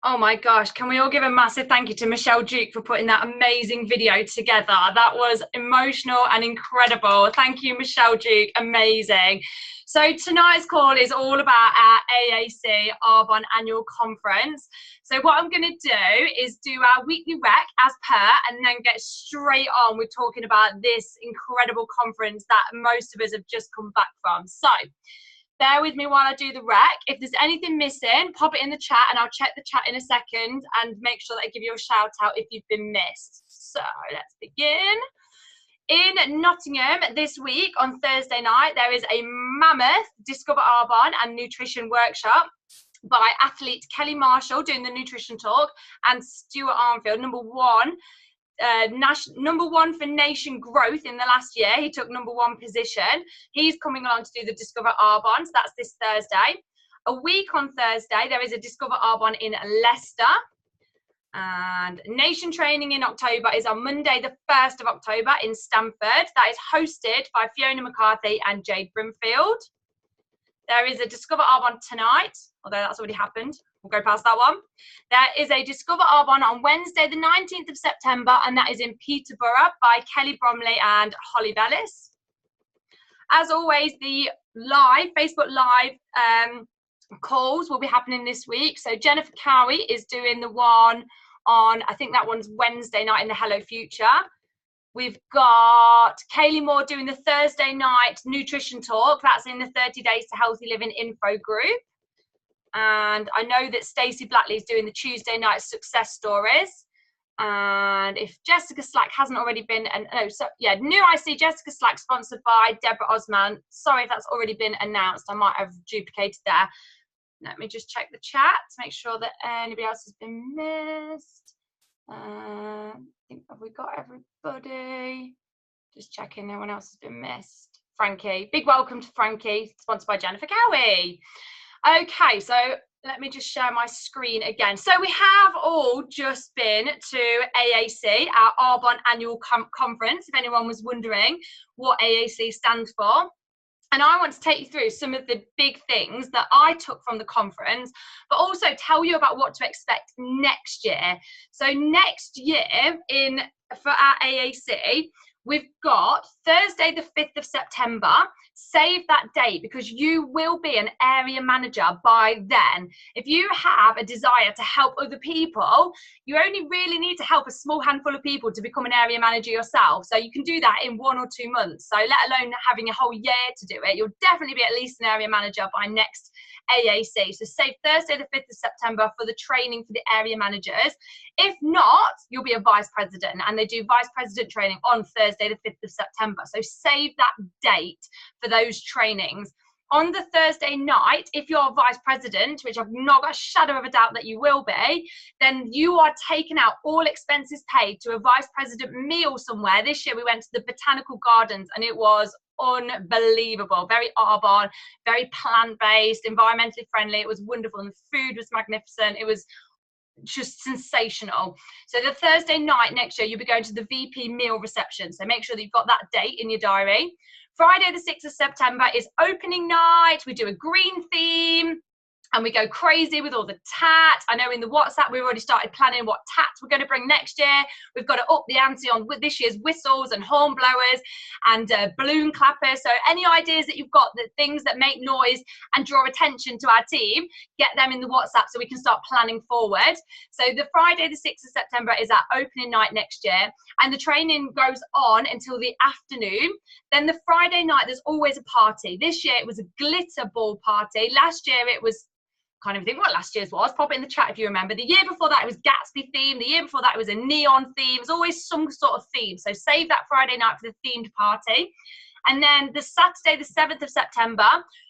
Oh my gosh, can we all give a massive thank you to Michelle Duke for putting that amazing video together? That was emotional and incredible. Thank you, Michelle Duke, amazing. So tonight's call is all about our AAC Arbonne Annual Conference. So what I'm going to do is do our weekly rec as per, and then get straight on with talking about this incredible conference that most of us have just come back from. So bear with me while I do the rec. If there's anything missing, pop it in the chat and I'll check the chat in a second and make sure that I give you a shout out if you've been missed. So let's begin. In Nottingham this week on Thursday night, there is a mammoth Discover Arbonne and Nutrition workshop by athlete Kelly Marshall doing the nutrition talk, and Stuart Armfield, number one for nation growth in the last year. He took number one position. He's coming along to do the Discover Arbonne, so that's this Thursday. A week on Thursday, there is a Discover Arbonne in Leicester. And nation training in October is on Monday, the 1st of October in Stamford. That is hosted by Fiona McCarthy and Jade Brimfield. There is a Discover Arbonne tonight, although that's already happened. We'll go past that one. There is a Discover Arbonne on Wednesday, the 19th of September, and that is in Peterborough by Kelly Bromley and Holly Bellis. As always, the Facebook Live calls will be happening this week. So Jennifer Cowie is doing the one on, I think that one's Wednesday night in the Hello Future. We've got Kaylee Moore doing the Thursday night nutrition talk. That's in the 30 Days to Healthy Living info group. And I know that Stacey Blackley is doing the Tuesday night success stories. And if Jessica Slack hasn't already been, new IC Jessica Slack sponsored by Deborah Osman. Sorry if that's already been announced. I might have duplicated there. Let me just check the chat to make sure that anybody else has been missed. I think, have we got everybody? Just checking no one else has been missed. Frankie, big welcome to Frankie, sponsored by Jennifer Cowie. Okay, so let me just share my screen again. So we have all just been to AAC, our Arbonne Annual Conference, if anyone was wondering what AAC stands for. And I want to take you through some of the big things that I took from the conference, but also tell you about what to expect next year. So next year for our AAC, we've got Thursday, the 5th of September. Save that date because you will be an area manager by then. If you have a desire to help other people, you only really need to help a small handful of people to become an area manager yourself. So you can do that in 1 or 2 months. So let alone having a whole year to do it, you'll definitely be at least an area manager by next AAC. So save Thursday the 5th of September for the training for the area managers. If not, you'll be a vice president, and they do vice president training on Thursday the 5th of September. So save that date for those trainings. On the Thursday night, if you're vice president, which I've not got a shadow of a doubt that you will be, then you are taking out all expenses paid to a vice president meal somewhere. This year we went to the Botanical Gardens and it was unbelievable. Very Arbonne, very plant-based, environmentally friendly. It was wonderful and the food was magnificent. It was just sensational. So the Thursday night next year, you'll be going to the VP meal reception. So make sure that you've got that date in your diary. Friday the 6th of September is opening night. We do a green theme and we go crazy with all the tat. I know in the WhatsApp, we've already started planning what tats we're going to bring next year. We've got to up the ante on this year's whistles and horn blowers and balloon clappers. So any ideas that you've got, the things that make noise and draw attention to our team, get them in the WhatsApp so we can start planning forward. So the Friday, the 6th of September is our opening night next year. And the training goes on until the afternoon. Then the Friday night, there's always a party. This year, it was a glitter ball party. Last year, it was, can't even think what last year's was. Pop it in the chat if you remember. The year before that, it was Gatsby theme. The year before that, it was a neon theme. It's always some sort of theme. So save that Friday night for the themed party. And then the Saturday, the 7th of September,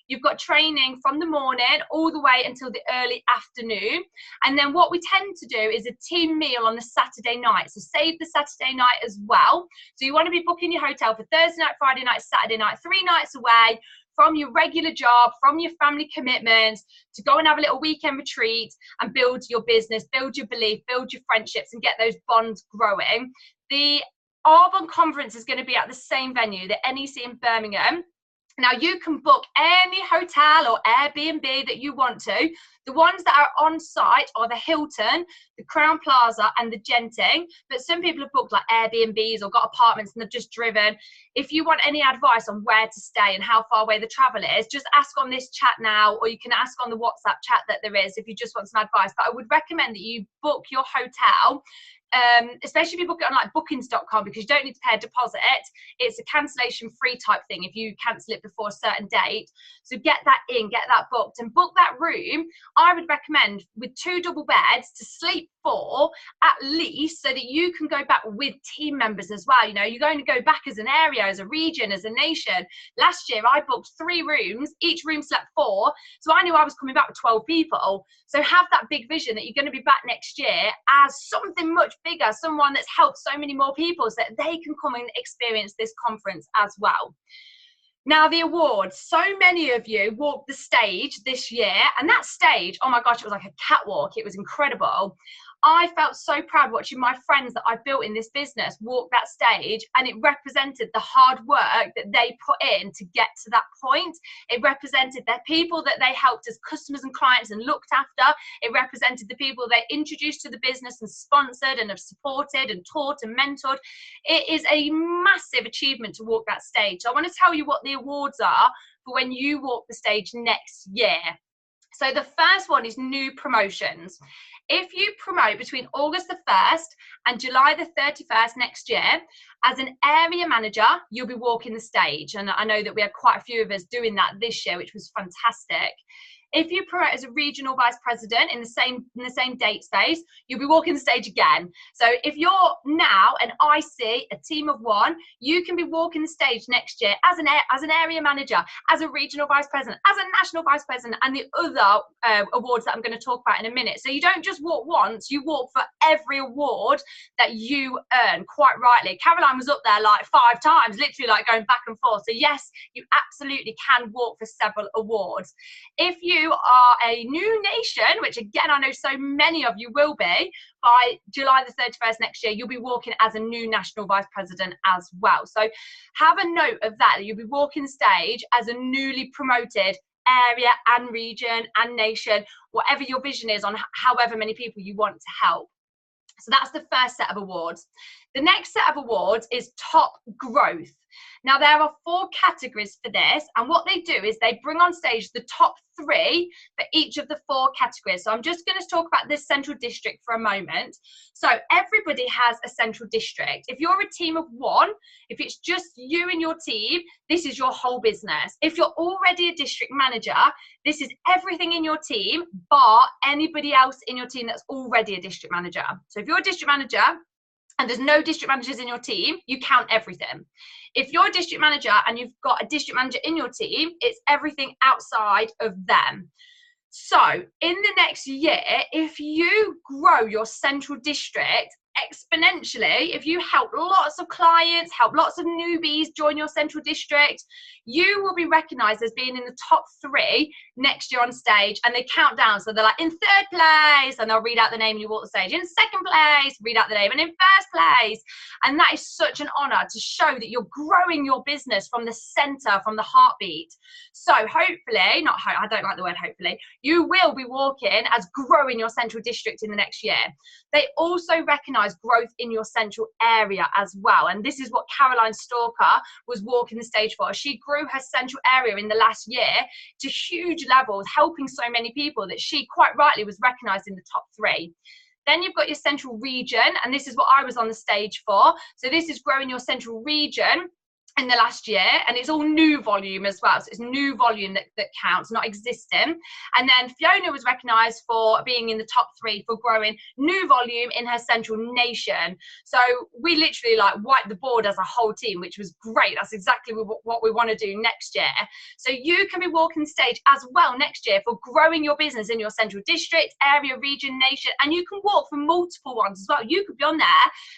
you've got training from the morning all the way until the early afternoon. And then what we tend to do is a team meal on the Saturday night. So save the Saturday night as well. So you want to be booking your hotel for Thursday night, Friday night, Saturday night, 3 nights away from your regular job, from your family commitments, to go and have a little weekend retreat and build your business, build your belief, build your friendships and get those bonds growing. The Arbonne Conference is going to be at the same venue, the NEC in Birmingham. Now you can book any hotel or Airbnb that you want to. The ones that are on site are the Hilton, the Crown Plaza and the Genting, but some people have booked like Airbnbs or got apartments and they've just driven. If you want any advice on where to stay and how far away the travel is, just ask on this chat now, or you can ask on the WhatsApp chat that there is if you just want some advice. But I would recommend that you book your hotel, especially if you book it on like bookings.com, because you don't need to pay a deposit. It's a cancellation free type thing if you cancel it before a certain date. So get that in, get that booked and book that room. I would recommend with 2 double beds to sleep 4 at least, so that you can go back with team members as well. You know, you're going to go back as an area, as a region, as a nation. Last year I booked 3 rooms, each room slept 4, so I knew I was coming back with 12 people. So have that big vision that you're going to be back next year as something much bigger, someone that's helped so many more people so that they can come and experience this conference as well. Now the awards, so many of you walked the stage this year, and that stage, oh my gosh, it was like a catwalk. It was incredible. I felt so proud watching my friends that I built in this business walk that stage, and it represented the hard work that they put in to get to that point. It represented their people that they helped as customers and clients and looked after. It represented the people they introduced to the business and sponsored and have supported and taught and mentored. It is a massive achievement to walk that stage. So I want to tell you what the awards are for when you walk the stage next year. So the first one is new promotions. If you promote between August the 1st and July the 31st next year, as an area manager, you'll be walking the stage. And I know that we had quite a few of us doing that this year, which was fantastic. If you promote as a regional vice president in the same date space, you'll be walking the stage again. So if you're now an IC, a team of one, you can be walking the stage next year as an area manager, as a regional vice president, as a national vice president, and the other awards that I'm going to talk about in a minute. So you don't just walk once, you walk for every award that you earn, quite rightly. Caroline was up there like 5 times, literally like going back and forth. So yes, you absolutely can walk for several awards. If you are a new nation, which again I know so many of you will be, by July the 31st next year, you'll be walking as a new national vice president as well. So have a note of that. You'll be walking stage as a newly promoted area and region and nation, whatever your vision is on however many people you want to help. So that's the first set of awards. The next set of awards is top growth. Now, there are 4 categories for this, and what they do is they bring on stage the top 3 for each of the 4 categories. So I'm just going to talk about this central district for a moment. So everybody has a central district. If you're a team of 1, if it's just you and your team, this is your whole business. If you're already a district manager, this is everything in your team, bar anybody else in your team that's already a district manager. So if you're a district manager, and there's no district managers in your team, you count everything. If you're a district manager and you've got a district manager in your team, it's everything outside of them. So in the next year, if you grow your central district exponentially, if you help lots of clients, help lots of newbies join your central district, you will be recognized as being in the top 3 next year on stage, and they count down. So they're like in 3rd place, and they'll read out the name and you walk the stage. In 2nd place, read out the name, and in 1st place. And that is such an honor to show that you're growing your business from the center, from the heartbeat. So hopefully, I don't like the word hopefully, you will be walking as growing your central district in the next year. They also recognize growth in your central area as well. And this is what Caroline Stalker was walking the stage for. She grew her central area in the last year to huge levels, helping so many people that she quite rightly was recognized in the top 3. Then you've got your central region, and this is what I was on the stage for. So this is growing your central region in the last year, and it's all new volume as well. So it's new volume that counts, not existing. And then Fiona was recognised for being in the top 3 for growing new volume in her central nation. So we literally like wiped the board as a whole team, which was great. That's exactly what we want to do next year. So you can be walking stage as well next year for growing your business in your central district, area, region, nation, and you can walk for multiple ones as well. You could be on there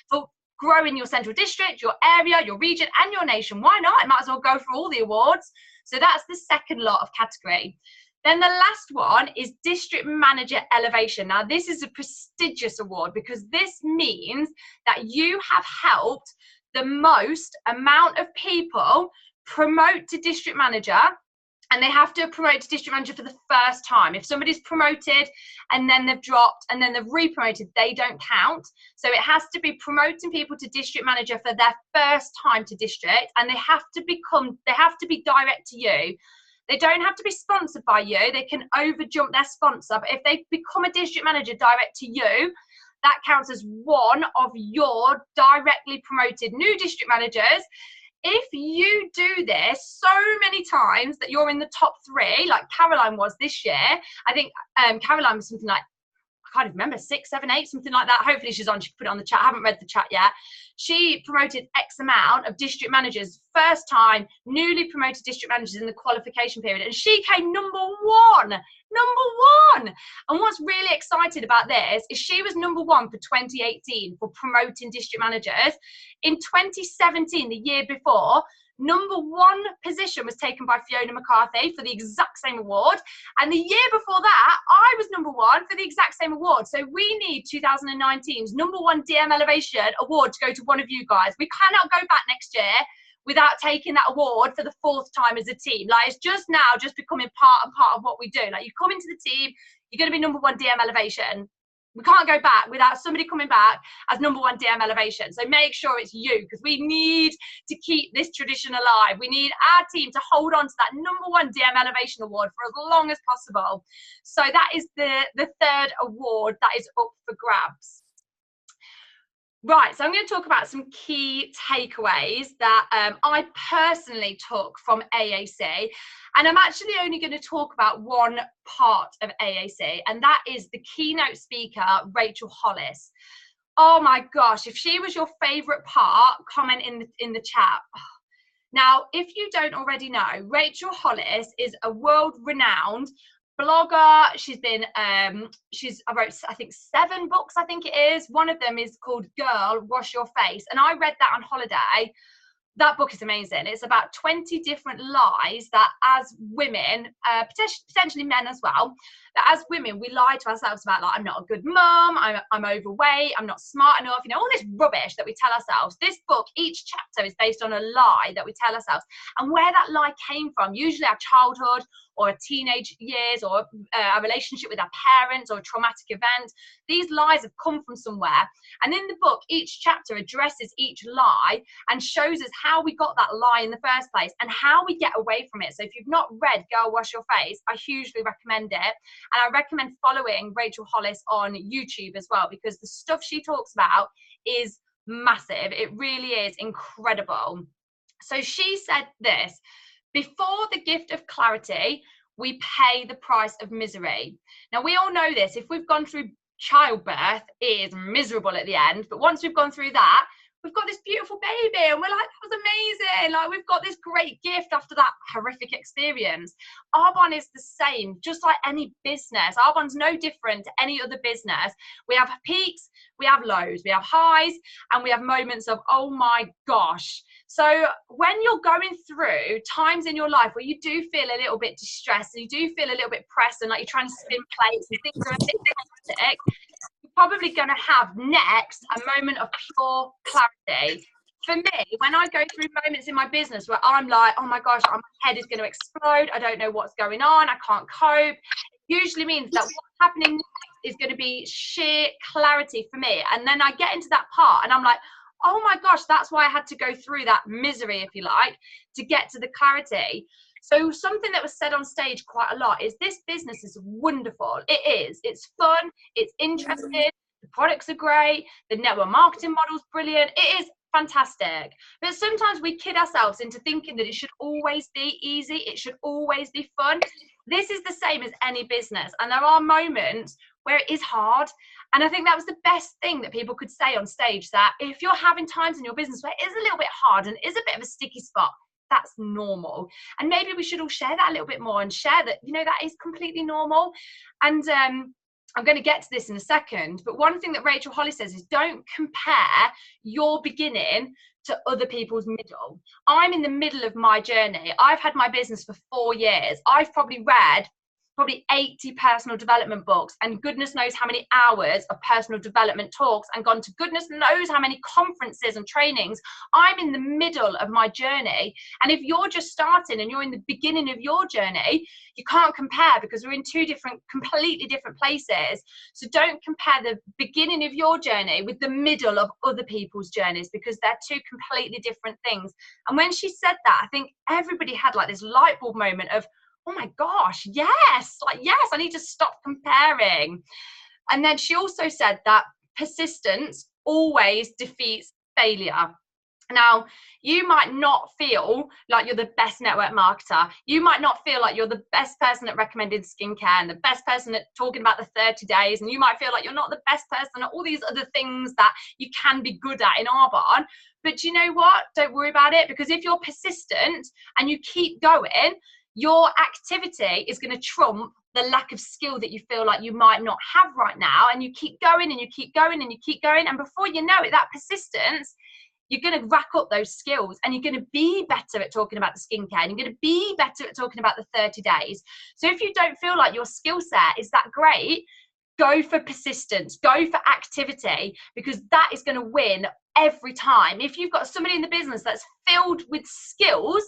for growing your central district, your area, your region, and your nation. Why not? I might as well go for all the awards. So that's the second lot of category. Then the last one is District Manager Elevation. Now, this is a prestigious award because this means that you have helped the most amount of people promote to District Manager, and they have to promote to district manager for the first time. If somebody's promoted and then they've dropped and then they've re-promoted, they don't count. So it has to be promoting people to district manager for their first time to district, and they have to be direct to you. They don't have to be sponsored by you. They can over jump their sponsor, but if they become a district manager direct to you, that counts as one of your directly promoted new district managers. If you do this so many times that you're in the top 3, like Caroline was this year, I think Caroline was something like, I can't even remember, 6, 7, 8, something like that. Hopefully she's on, she can put it on the chat. I haven't read the chat yet. She promoted X amount of district managers, first time, newly promoted district managers in the qualification period. And she came number 1. And what's really exciting about this is she was number 1 for 2018 for promoting district managers. In 2017, the year before, Number 1 position was taken by Fiona McCarthy for the exact same award. And the year before that, I was number 1 for the exact same award. So we need 2019's number 1 DM Elevation award to go to one of you guys. We cannot go back next year without taking that award for the 4th time as a team. Like, it's just now just becoming part of what we do. Like, you come into the team, you're going to be number 1 DM Elevation. We can't go back without somebody coming back as number 1 DM Elevation. So make sure it's you, because we need to keep this tradition alive. We need our team to hold on to that number 1 DM Elevation award for as long as possible. So that is the 3rd award that is up for grabs. Right, so I'm going to talk about some key takeaways that I personally took from AAC, and I'm actually only going to talk about one part of AAC, and that is the keynote speaker, Rachel Hollis. Oh my gosh, if she was your favourite part, comment in the chat. Now, if you don't already know, Rachel Hollis is a world-renowned blogger. She's been I wrote, I think, 7 books, I think it is. One of them is called Girl, Wash Your Face, and I read that on holiday. That book is amazing. It's about 20 different lies that as women, potentially men as well, that as women we lie to ourselves about, like, I'm not a good mum, I'm overweight, I'm not smart enough, you know, all this rubbish that we tell ourselves. This book, each chapter is based on a lie that we tell ourselves, and where that lie came from, usually our childhood or our teenage years, or a relationship with our parents, or a traumatic event. These lies have come from somewhere, and in the book each chapter addresses each lie and shows us how we got that lie in the first place and how we get away from it. So if you've not read Girl, Wash Your Face, I hugely recommend it, and I recommend following Rachel Hollis on YouTube as well, because the stuff she talks about is massive. It really is incredible. So she said this: before the gift of clarity, we pay the price of misery. Now, we all know this. If we've gone through childbirth, it is miserable at the end. But once we've gone through that, we've got this beautiful baby, and we're like, that was amazing. Like, we've got this great gift after that horrific experience. Arbonne is the same, just like any business. Arbonne's no different to any other business. We have peaks, we have lows, we have highs, and we have moments of, oh my gosh. So when you're going through times in your life where you do feel a little bit distressed, and you do feel a little bit pressed, and like you're trying to spin plates and things are a bit chaotic, you're probably going to have next a moment of pure clarity. For me, when I go through moments in my business where I'm like, oh my gosh, my head is going to explode, I don't know what's going on, I can't cope, it usually means that what's happening next is going to be sheer clarity for me. And then I get into that part and I'm like, oh my gosh, that's why I had to go through that misery, if you like, to get to the clarity. So something that was said on stage quite a lot is this business is wonderful. It is. It's fun. It's interesting. The products are great. The network marketing model is brilliant. It is fantastic. But sometimes we kid ourselves into thinking that it should always be easy. It should always be fun. This is the same as any business. And there are moments where it is hard. And I think that was the best thing that people could say on stage, that if you're having times in your business where it is a little bit hard and is a bit of a sticky spot, that's normal. And maybe we should all share that a little bit more and share that, you know, that is completely normal. And I'm going to get to this in a second, but one thing that Rachel Hollis says is don't compare your beginning to other people's middle. I'm in the middle of my journey. I've had my business for 4 years. I've probably read 80 personal development books, and goodness knows how many hours of personal development talks, and gone to goodness knows how many conferences and trainings. I'm in the middle of my journey, and if you're just starting and you're in the beginning of your journey, you can't compare, because we're in 2 completely different places. So don't compare the beginning of your journey with the middle of other people's journeys, because they're 2 completely different things. And when she said that, I think everybody had like this light bulb moment of, oh my gosh, yes, like, yes, I need to stop comparing. And then she also said that persistence always defeats failure. Now, you might not feel like you're the best network marketer. You might not feel like you're the best person at recommended skincare and the best person at talking about the 30 days. And you might feel like you're not the best person at all these other things that you can be good at in Arbonne. But you know what? Don't worry about it, because if you're persistent and you keep going, your activity is going to trump the lack of skill that you feel like you might not have right now. And you keep going and you keep going and you keep going. And before you know it, that persistence you're going to rack up those skills, and you're going to be better at talking about the skincare, and you're going to be better at talking about the 30 days. So if you don't feel like your skill set is that great, go for persistence, go for activity, because that is going to win every time. If you've got somebody in the business that's filled with skills,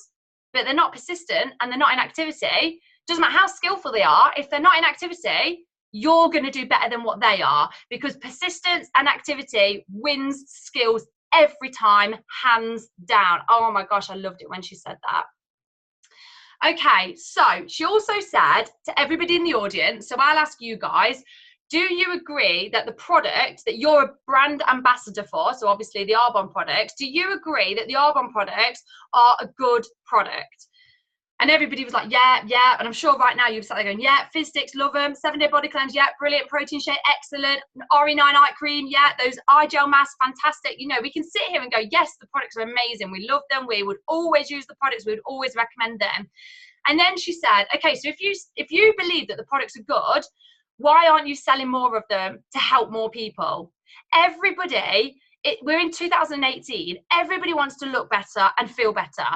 but they're not persistent and they're not in activity, doesn't matter how skillful they are, if they're not in activity, you're going to do better than what they are, because persistence and activity wins skills every time, hands down. Oh my gosh, I loved it when she said that. Okay, so she also said to everybody in the audience, so I'll ask you guys, do you agree that the product that you're a brand ambassador for, so obviously the Arbonne products, do you agree that the Arbonne products are a good product? And everybody was like, yeah, yeah. And I'm sure right now you've sat there going, yeah, Fizz Sticks, love them. 7-day body cleanse, yeah, brilliant. Protein shake, excellent. RE9 eye cream, yeah. Those eye gel masks, fantastic. You know, we can sit here and go, yes, the products are amazing. We love them. We would always use the products. We would always recommend them. And then she said, okay, so if you believe that the products are good, why aren't you selling more of them to help more people? Everybody, we're in 2018. Everybody wants to look better and feel better.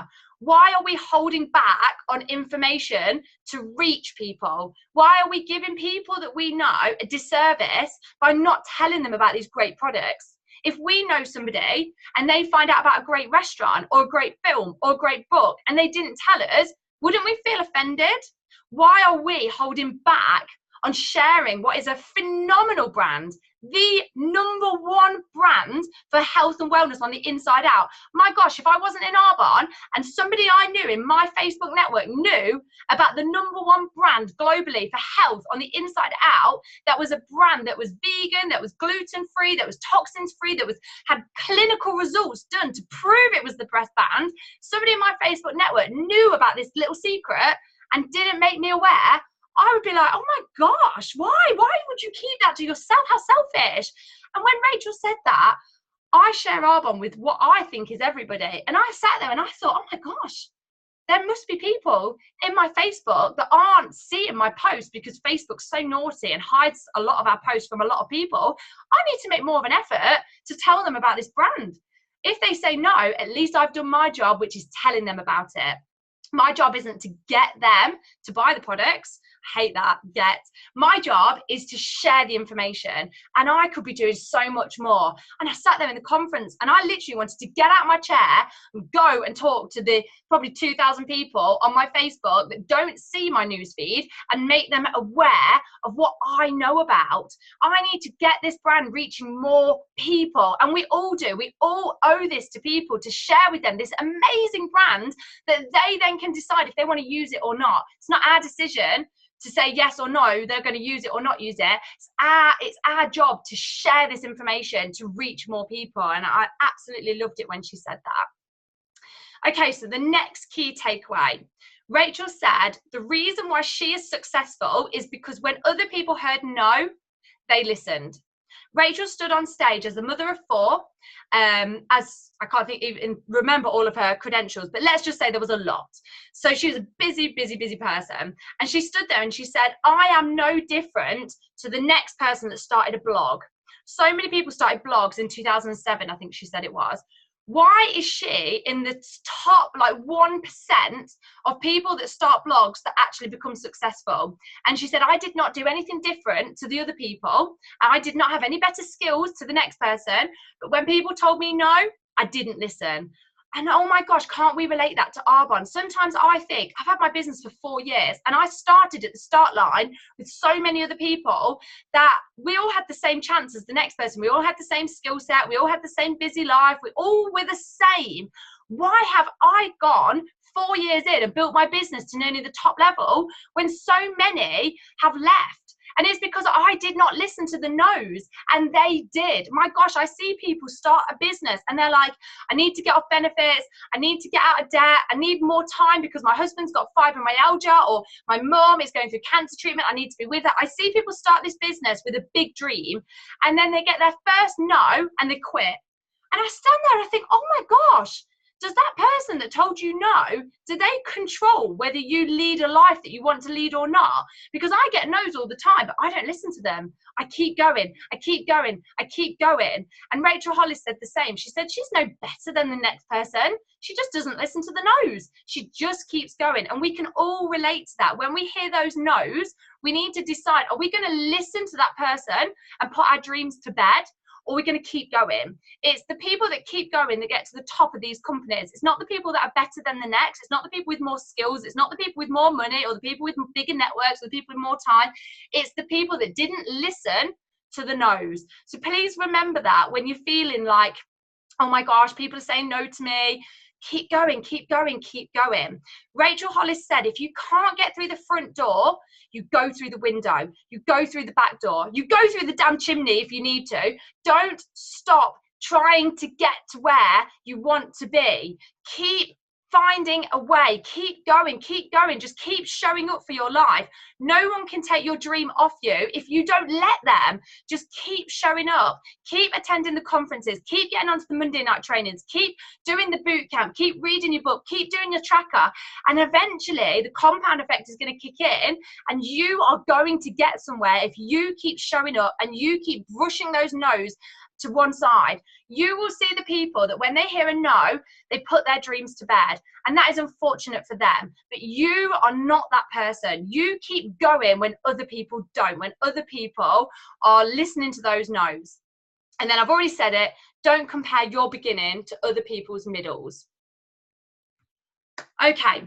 Why are we holding back on information to reach people? Why are we giving people that we know a disservice by not telling them about these great products? If we know somebody and they find out about a great restaurant or a great film or a great book and they didn't tell us, wouldn't we feel offended? Why are we holding back on sharing what is a phenomenal brand, the #1 brand for health and wellness on the inside out? My gosh, if I wasn't in Arbonne and somebody I knew in my Facebook network knew about the #1 brand globally for health on the inside out, that was a brand that was vegan, that was gluten-free, that was toxins-free, that had clinical results done to prove it was the best brand, somebody in my Facebook network knew about this little secret and didn't make me aware, I would be like, oh my gosh, why? Why would you keep that to yourself? How selfish. And when Rachel said that, I share Arbonne with what I think is everybody. And I sat there and I thought, oh my gosh, there must be people in my Facebook that aren't seeing my posts because Facebook's so naughty and hides a lot of our posts from a lot of people. I need to make more of an effort to tell them about this brand. If they say no, at least I've done my job, which is telling them about it. My job isn't to get them to buy the products. I hate that, my job is to share the information, and I could be doing so much more. And I sat there in the conference and I literally wanted to get out of my chair and go and talk to the probably 2,000 people on my Facebook that don't see my newsfeed and make them aware of what I know about. I need to get this brand reaching more people, and we all do. We all owe this to people, to share with them this amazing brand that they then can decide if they want to use it or not. It's not our decision to say yes or no, they're going to use it or not use it. It's our job to share this information to reach more people. And I absolutely loved it when she said that. Okay, so the next key takeaway. Rachel said the reason why she is successful is because when other people heard no, they listened. Rachel stood on stage as a mother of 4, as I can't even remember all of her credentials, but let's just say there was a lot. So she was a busy, busy, busy person. And she stood there and she said, I am no different to the next person that started a blog. So many people started blogs in 2007, I think she said it was. Why is she in the top 1% of people that start blogs that actually become successful? And she said, I did not do anything different to the other people. I did not have any better skills to the next person. But when people told me no, I didn't listen. And oh my gosh, can't we relate that to Arbonne? Sometimes I think, I've had my business for 4 years and I started at the start line with so many other people that we all had the same chance as the next person. We all had the same skill set. We all had the same busy life. We all were the same. Why have I gone 4 years in and built my business to nearly the top level when so many have left? And it's because I did not listen to the no's, and they did. My gosh, I see people start a business and they're like, I need to get off benefits. I need to get out of debt. I need more time because my husband's got fibromyalgia, or my mom is going through cancer treatment. I need to be with her. I see people start this business with a big dream, and then they get their first no and they quit. And I stand there and I think, oh my gosh, Does that person that told you no, do they control whether you lead a life that you want to lead or not? Because I get no's all the time, but I don't listen to them. I keep going, I keep going, I keep going. And Rachel Hollis said the same. She said she's no better than the next person. She just doesn't listen to the no's. She just keeps going. And we can all relate to that. When we hear those no's, we need to decide, are we going to listen to that person and put our dreams to bed? Or we're going to keep going. It's the people that keep going that get to the top of these companies. It's not the people that are better than the next. It's not the people with more skills. It's not the people with more money or the people with bigger networks or the people with more time. It's the people that didn't listen to the no's. So please remember that when you're feeling like, oh my gosh, people are saying no to me. Keep going, keep going, keep going. Rachel Hollis said, if you can't get through the front door, you go through the window, you go through the back door, you go through the damn chimney if you need to. Don't stop trying to get to where you want to be. Keep finding a way, keep going, just keep showing up for your life. No one can take your dream off you if you don't let them. Just keep showing up, keep attending the conferences, keep getting onto the Monday night trainings, keep doing the boot camp, keep reading your book, keep doing your tracker, and eventually the compound effect is going to kick in and you are going to get somewhere if you keep showing up and you keep brushing those no's to one side. You will see the people that when they hear a no, they put their dreams to bed, and that is unfortunate for them. But you are not that person. You keep going when other people don't, when other people are listening to those no's. And then I've already said it, don't compare your beginning to other people's middles. Okay.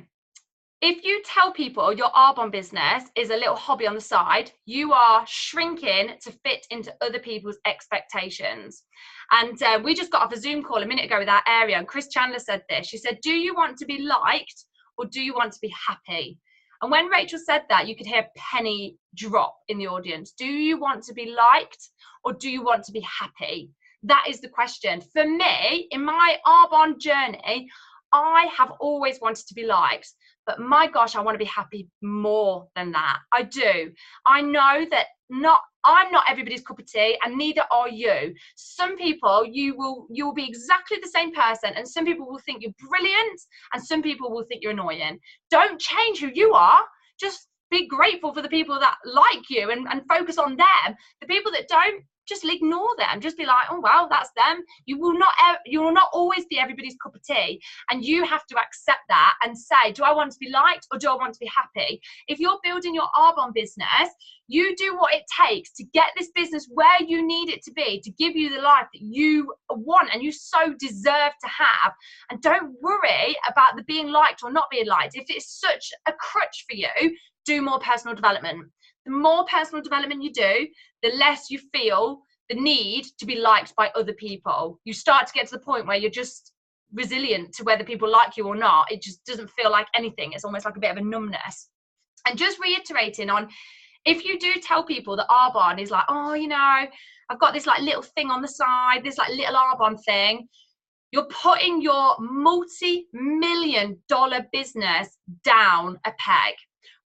If you tell people your Arbonne business is a little hobby on the side, you are shrinking to fit into other people's expectations. And we just got off a Zoom call a minute ago with our area, and Chris Chandler said this. She said, do you want to be liked or do you want to be happy? And when Rachel said that, you could hear a penny drop in the audience. Do you want to be liked or do you want to be happy? That is the question. For me, in my Arbonne journey, I have always wanted to be liked. But my gosh, I want to be happy more than that. I do. I know that I'm not everybody's cup of tea, and neither are you. Some people, you will be exactly the same person, and some people will think you're brilliant, and some people will think you're annoying. Don't change who you are. Just be grateful for the people that like you and focus on them. The people that don't, just ignore them. Just be like, oh well, that's them. You will not always be everybody's cup of tea, and you have to accept that and say, do I want to be liked or do I want to be happy? If you're building your Arbonne business, you do what it takes to get this business where you need it to be, to give you the life that you want and you so deserve to have. And don't worry about the being liked or not being liked. If it's such a crutch for you, do more personal development. The more personal development you do, the less you feel the need to be liked by other people. You start to get to the point where you're just resilient to whether people like you or not. It just doesn't feel like anything. It's almost like a bit of a numbness. And just reiterating on, if you do tell people that Arbonne is like, oh, you know, I've got this like little thing on the side, this like little Arbonne thing, you're putting your multi-million-dollar business down a peg.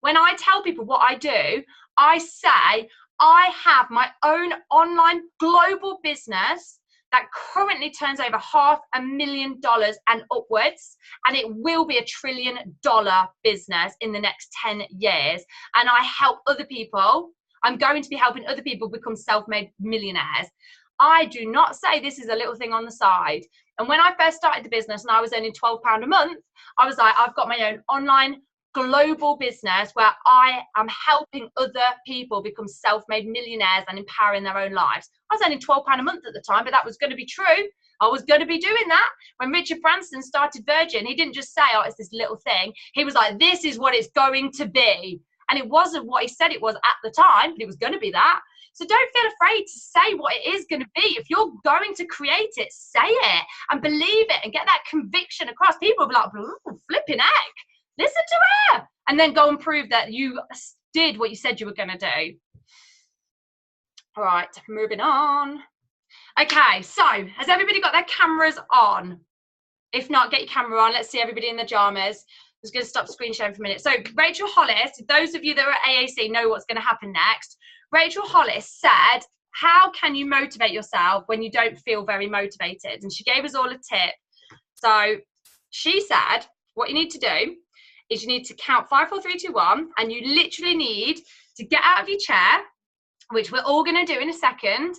When I tell people what I do, I say I have my own online global business that currently turns over $500,000 and upwards, and it will be $1 trillion business in the next 10 years. And I help other people. I'm going to be helping other people become self-made millionaires. I do not say this is a little thing on the side. And when I first started the business and I was earning £12 a month, I was like, I've got my own online global business where I am helping other people become self-made millionaires and empowering their own lives. I was earning £12 a month at the time, but that was going to be true. I was going to be doing that. When Richard Branson started Virgin, he didn't just say, oh, it's this little thing. He was like, this is what it's going to be. And it wasn't what he said it was at the time, but it was going to be that. So don't feel afraid to say what it is going to be. If you're going to create it, say it and believe it and get that conviction across. People will be like, flipping heck. Listen to her, and then go and prove that you did what you said you were going to do. All right, moving on. Okay, so has everybody got their cameras on? If not, get your camera on. Let's see everybody in their pajamas. I'm just going to stop screen sharing for a minute. So Rachel Hollis, those of you that are at AAC know what's going to happen next. Rachel Hollis said, how can you motivate yourself when you don't feel very motivated? And she gave us all a tip. So she said, what you need to do is you need to count 5, 4, 3, 2, 1, and you literally need to get out of your chair, which we're all going to do in a second.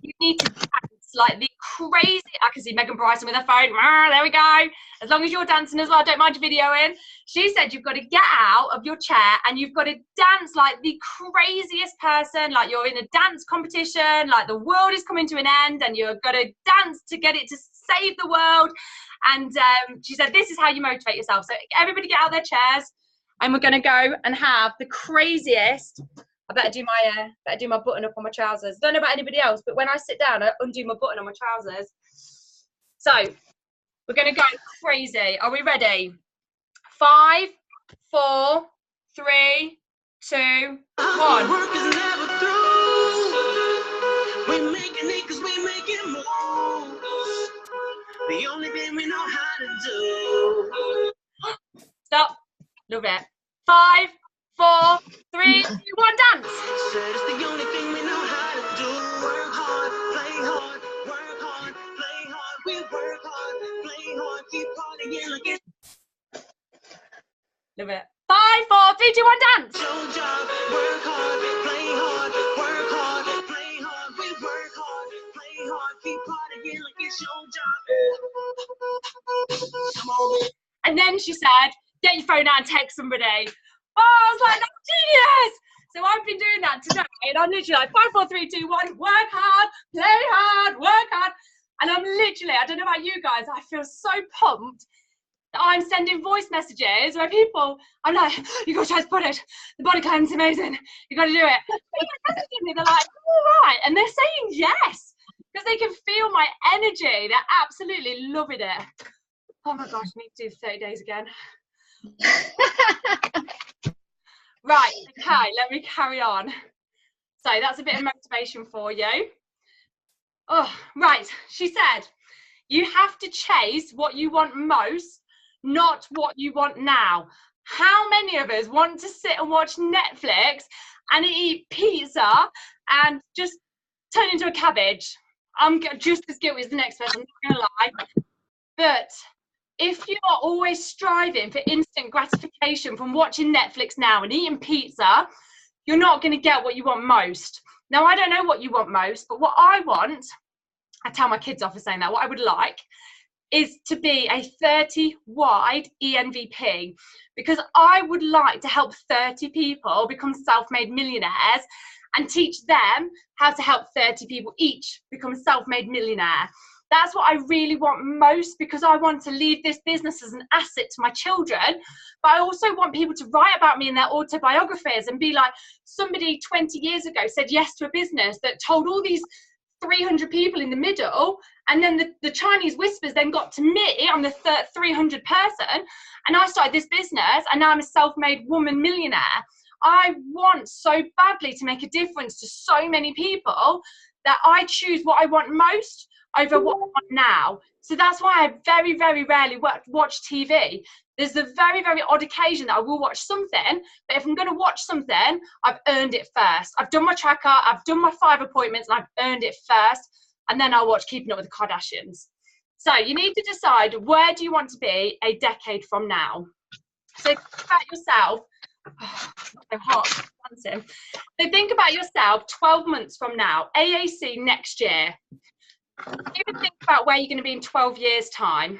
You need to dance like the crazy. I can see Megan Bryson with her phone. There we go. As long as you're dancing as well, don't mind your videoing. She said you've got to get out of your chair and you've got to dance like the craziest person, like you're in a dance competition, like the world is coming to an end and you've got to dance to get it to save the world. And she said this is how you motivate yourself. So everybody get out of their chairs and we're going to go and have the craziest. I better do my button up on my trousers. Don't know about anybody else, but when I sit down, I undo my button on my trousers. So we're going to go crazy. Are we ready? 5, 4, 3, 2, 1. Work is never through. We're making it 'cause we making moves. The only thing we know how to do. Stop. Love it. 5, 4, 3, 2, 1, dance. Said it's the only thing we know how to do. Work hard, play hard, work hard, play hard. We work hard, play hard, keep partying like it's Love it. 5, 4, 3, 2, 1, dance. your job. Work hard, play hard, work hard, play hard. We work hard, play hard, keep partying like it's your job. Come on, baby. And then she said, get your phone out and text somebody. Oh, I was like, that's genius. So I've been doing that today. And I'm literally like 5, 4, 3, 2, 1, work hard, play hard, work hard. And I'm literally, I don't know about you guys, I feel so pumped that I'm sending voice messages where people, I'm like, you got to try to put it. The body claim's amazing. You got to do it. They're messaging me, they're like, all right. And they're saying yes, because they can feel my energy. They're absolutely loving it. Oh my gosh, I need to do 30 days again. Right, okay, let me carry on. So that's a bit of motivation for you. Oh, right, she said, you have to chase what you want most, not what you want now. How many of us want to sit and watch Netflix and eat pizza and just turn into a cabbage? I'm just as guilty as the next person, I'm not gonna lie. But if you are always striving for instant gratification from watching Netflix now and eating pizza, you're not going to get what you want most. Now, I don't know what you want most, but what I want, I tell my kids off for saying that, what I would like is to be a 30 wide ENVP, because I would like to help 30 people become self-made millionaires and teach them how to help 30 people each become a self-made millionaire. That's what I really want most, because I want to leave this business as an asset to my children. But I also want people to write about me in their autobiographies and be like, somebody 20 years ago said yes to a business that told all these 300 people in the middle, and then the Chinese whispers then got to me, I'm the 300 person, and I started this business, and now I'm a self-made woman millionaire. I want so badly to make a difference to so many people that I choose what I want most over what I want now. So that's why I very, very rarely watch TV. There's a very, very odd occasion that I will watch something, but if I'm going to watch something, I've earned it first. I've done my tracker, I've done my 5 appointments, and I've earned it first, and then I'll watch Keeping Up with the Kardashians. So you need to decide, where do you want to be a decade from now? So think about yourself. Oh, so hot, dancing. So think about yourself 12 months from now, AAC next year. Even think about where you're going to be in 12 years' time.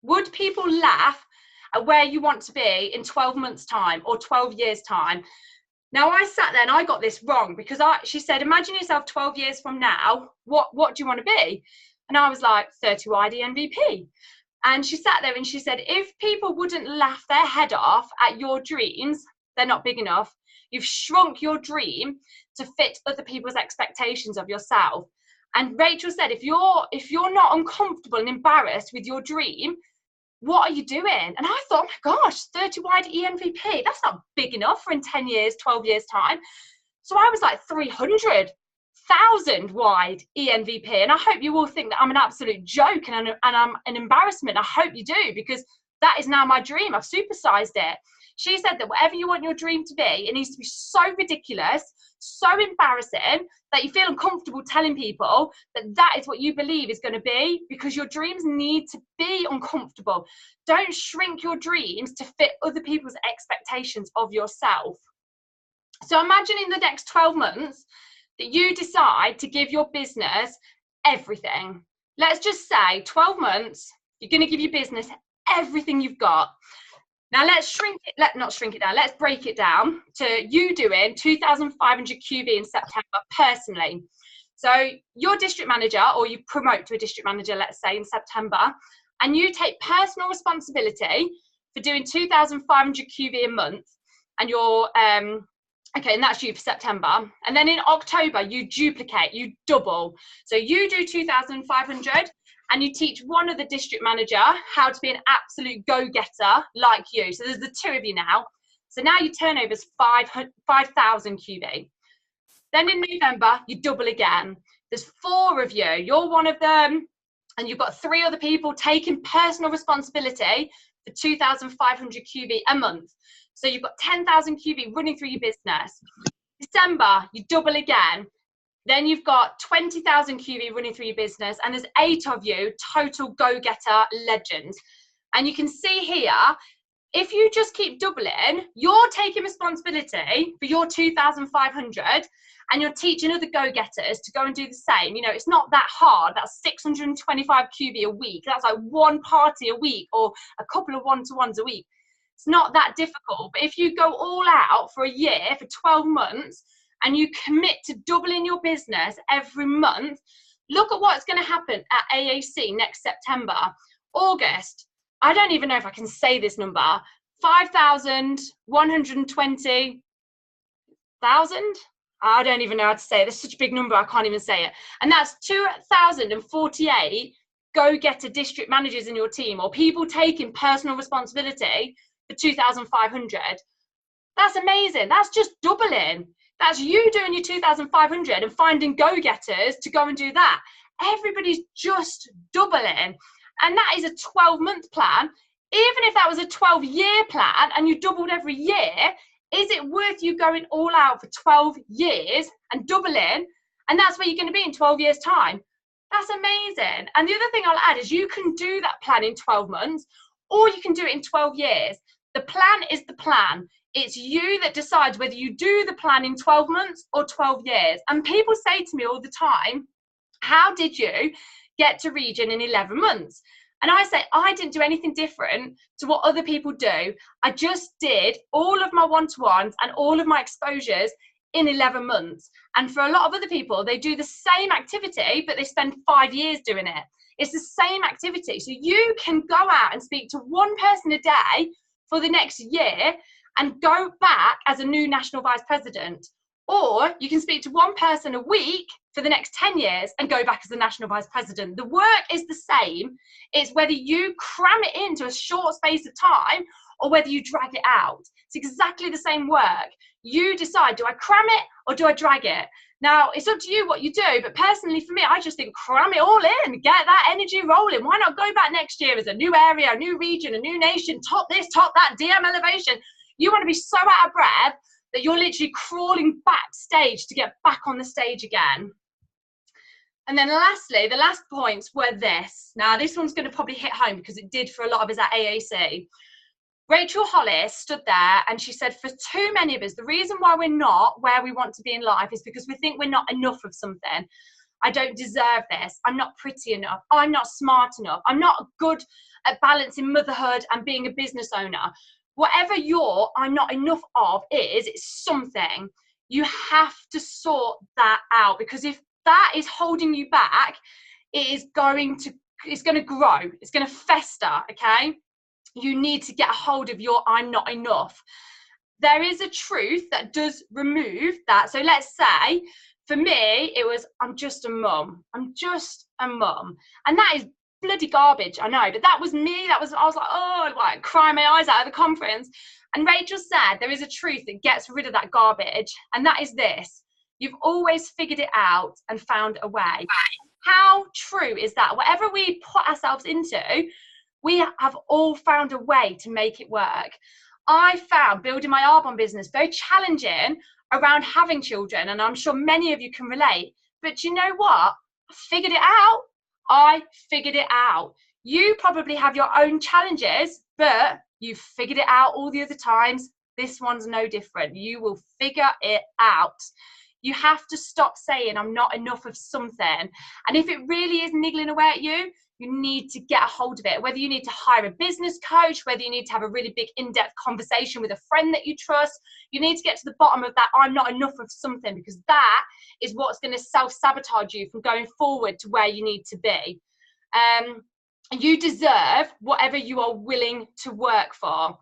Would people laugh at where you want to be in 12 months' time or 12 years' time? Now, I sat there and I got this wrong, because she said, imagine yourself 12 years from now, what do you want to be? And I was like, 30 wide ENVP. And she sat there and she said, if people wouldn't laugh their head off at your dreams, they're not big enough. You've shrunk your dream to fit other people's expectations of yourself. And Rachel said, if you're not uncomfortable and embarrassed with your dream, what are you doing? And I thought, oh my gosh, 30 wide ENVP, that's not big enough for in 10 years, 12 years time. So I was like 300,000 wide ENVP. And I hope you all think that I'm an absolute joke and I'm an embarrassment. I hope you do, because that is now my dream. I've supersized it. She said that whatever you want your dream to be, it needs to be so ridiculous, so embarrassing that you feel uncomfortable telling people that that is what you believe is going to be, because your dreams need to be uncomfortable. Don't shrink your dreams to fit other people's expectations of yourself. So imagine in the next 12 months that you decide to give your business everything. Let's just say 12 months, you're going to give your business everything you've got. Now let's let's break it down to you doing 2,500 QB in September personally. So you're district manager, or you promote to a district manager, let's say in September, and you take personal responsibility for doing 2,500 QB a month, and you're, okay, and that's you for September. And then in October, you duplicate, you double. So you do 2,500, and you teach one other district manager how to be an absolute go-getter like you. So there's the two of you now. So now your turnover is 5,000 QB. Then in November, you double again. There's 4 of you. You're one of them. And you've got 3 other people taking personal responsibility for 2,500 QB a month. So you've got 10,000 QB running through your business. December, you double again. Then you've got 20,000 QB running through your business, and there's 8 of you, total go-getter legends. And you can see here, if you just keep doubling, you're taking responsibility for your 2,500, and you're teaching other go-getters to go and do the same. You know, it's not that hard. That's 625 QB a week. That's like 1 party a week, or a couple of one-to-ones a week. It's not that difficult. But if you go all out for a year, for 12 months, and you commit to doubling your business every month, look at what's going to happen at AAC next September. August, I don't even know if I can say this number, 5,120,000? I don't even know how to say it. There's such a big number, I can't even say it. And that's 2,048 go-getter district managers in your team, or people taking personal responsibility for 2,500. That's amazing. That's just doubling. That's you doing your 2,500 and finding go-getters to go and do that. Everybody's just doubling. And that is a 12-month plan. Even if that was a 12-year plan and you doubled every year, is it worth you going all out for 12 years and doubling? And that's where you're going to be in 12 years' time. That's amazing. And the other thing I'll add is you can do that plan in 12 months, or you can do it in 12 years. The plan is the plan. It's you that decides whether you do the plan in 12 months or 12 years. And people say to me all the time, how did you get to region in 11 months? And I say, I didn't do anything different to what other people do. I just did all of my one-to-ones and all of my exposures in 11 months. And for a lot of other people, they do the same activity, but they spend 5 years doing it. It's the same activity. So you can go out and speak to one person a day for the next year and go back as a new national vice president. Or you can speak to one person a week for the next 10 years and go back as the national vice president. The work is the same. It's whether you cram it into a short space of time or whether you drag it out. It's exactly the same work. You decide, do I cram it or do I drag it? Now, it's up to you what you do, but personally for me, I just think cram it all in, get that energy rolling. Why not go back next year as a new area, a new region, a new nation, top this, top that, DM elevation. You want to be so out of breath that you're literally crawling backstage to get back on the stage again. And then lastly, the last points were this. Now, this one's going to probably hit home because it did for a lot of us at AAC. Rachel Hollis stood there and she said, for too many of us, the reason why we're not where we want to be in life is because we think we're not enough of something. I don't deserve this. I'm not pretty enough. I'm not smart enough. I'm not good at balancing motherhood and being a business owner. Whatever your I'm not enough of is, it's something. You have to sort that out, because if that is holding you back, it's going to grow. It's going to fester, okay? You need to get a hold of your I'm not enough. There is a truth that does remove that. So let's say, for me, it was, I'm just a mum. I'm just a mum. And that is bloody garbage, I know, but that was me. I was like, oh, like crying my eyes out at the conference. And Rachel said there is a truth that gets rid of that garbage, and that is this: you've always figured it out and found a way. How true is that? Whatever we put ourselves into, we have all found a way to make it work. I found building my Arbonne business very challenging around having children, and I'm sure many of you can relate. But you know what? I figured it out. I figured it out. You probably have your own challenges, but you've figured it out all the other times. This one's no different. You will figure it out. You have to stop saying I'm not enough of something. And if it really is niggling away at you, you need to get a hold of it. Whether you need to hire a business coach, whether you need to have a really big in-depth conversation with a friend that you trust, you need to get to the bottom of that I'm not enough of something, because that is what's going to self-sabotage you from going forward to where you need to be. You deserve whatever you are willing to work for.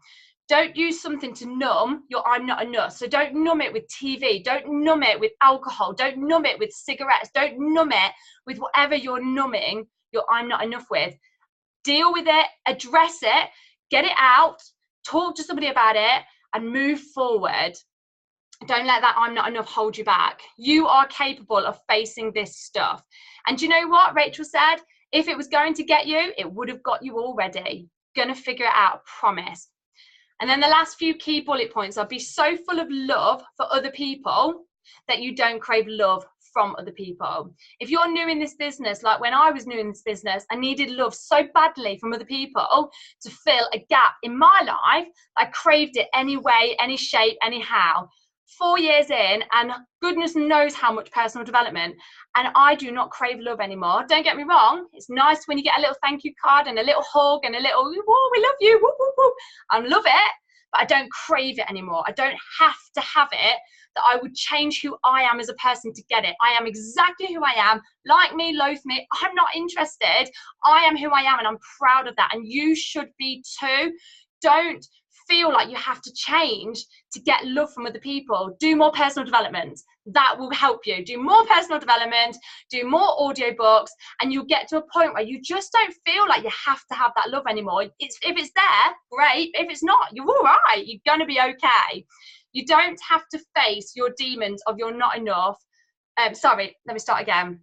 Don't use something to numb your I'm not enough. So don't numb it with TV. Don't numb it with alcohol. Don't numb it with cigarettes. Don't numb it with whatever you're numbing your I'm not enough with. Deal with it, address it, get it out, talk to somebody about it, and move forward. Don't let that I'm not enough hold you back. You are capable of facing this stuff. And do you know what Rachel said? If it was going to get you, it would have got you already. Gonna figure it out, promise. And then the last few key bullet points are: be so full of love for other people that you don't crave love from other people. If you're new in this business, like when I was new in this business, I needed love so badly from other people to fill a gap in my life. I craved it any way, any shape, anyhow. 4 years in, and goodness knows how much personal development, and I do not crave love anymore. Don't get me wrong, it's nice when you get a little thank you card and a little hug and a little, oh, we love you, woo, woo, woo. I love it, but I don't crave it anymore. I don't have to have it, that I would change who I am as a person to get it. I am exactly who I am. Like me, loathe me, I'm not interested. I am who I am, and I'm proud of that, and you should be too. Don't feel like you have to change to get love from other people. Do more personal development. That will help you. Do more personal development, do more audiobooks, and you'll get to a point where you just don't feel like you have to have that love anymore. If it's there, great. If it's not, you're all right. You're going to be okay. You don't have to face your demons of you're not enough. Sorry, let me start again.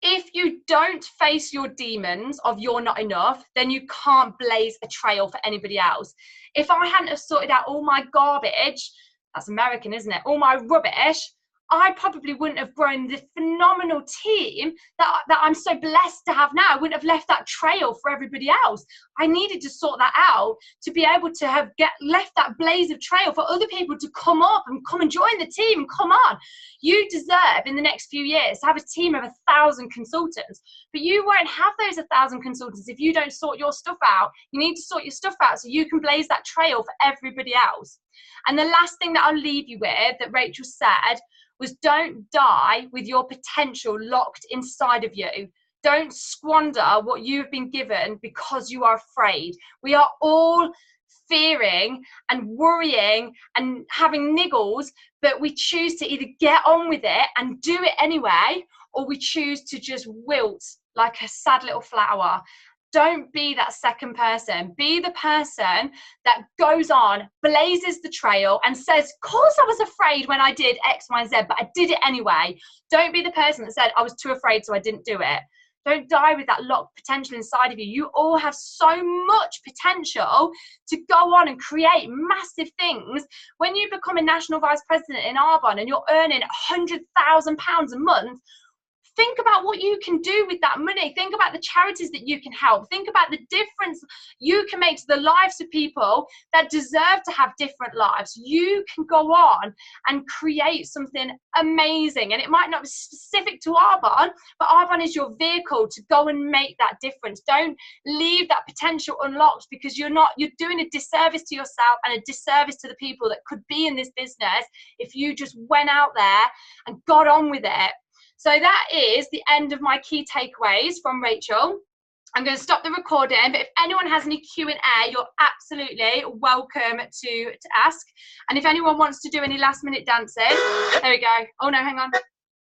If you don't face your demons of you're not enough, then you can't blaze a trail for anybody else. If I hadn't have sorted out all my garbage, that's American, isn't it? All my rubbish, I probably wouldn't have grown the phenomenal team that I'm so blessed to have now. I wouldn't have left that trail for everybody else. I needed to sort that out to be able to have left that blaze of trail for other people to come up and come and join the team. Come on. You deserve in the next few years to have a team of 1,000 consultants, but you won't have those 1,000 consultants if you don't sort your stuff out. You need to sort your stuff out so you can blaze that trail for everybody else. And the last thing that I'll leave you with that Rachel said was, don't die with your potential locked inside of you. Don't squander what you've been given because you are afraid. We are all fearing and worrying and having niggles, but we choose to either get on with it and do it anyway, or we choose to just wilt like a sad little flower. Don't be that second person. Be the person that goes on, blazes the trail, and says, of course I was afraid when I did X, Y, Z, but I did it anyway. Don't be the person that said, I was too afraid, so I didn't do it. Don't die with that locked potential inside of you. You all have so much potential to go on and create massive things. When you become a national vice president in Arbonne and you're earning £100,000 a month, think about what you can do with that money. Think about the charities that you can help. Think about the difference you can make to the lives of people that deserve to have different lives. You can go on and create something amazing. And it might not be specific to Arbonne, but Arbonne is your vehicle to go and make that difference. Don't leave that potential unlocked, because you're doing a disservice to yourself and a disservice to the people that could be in this business if you just went out there and got on with it. So that is the end of my key takeaways from Rachel. I'm going to stop the recording, but if anyone has any Q&A, you're absolutely welcome to ask. And if anyone wants to do any last minute dancing, there we go. Oh no, hang on.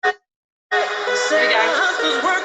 There we go.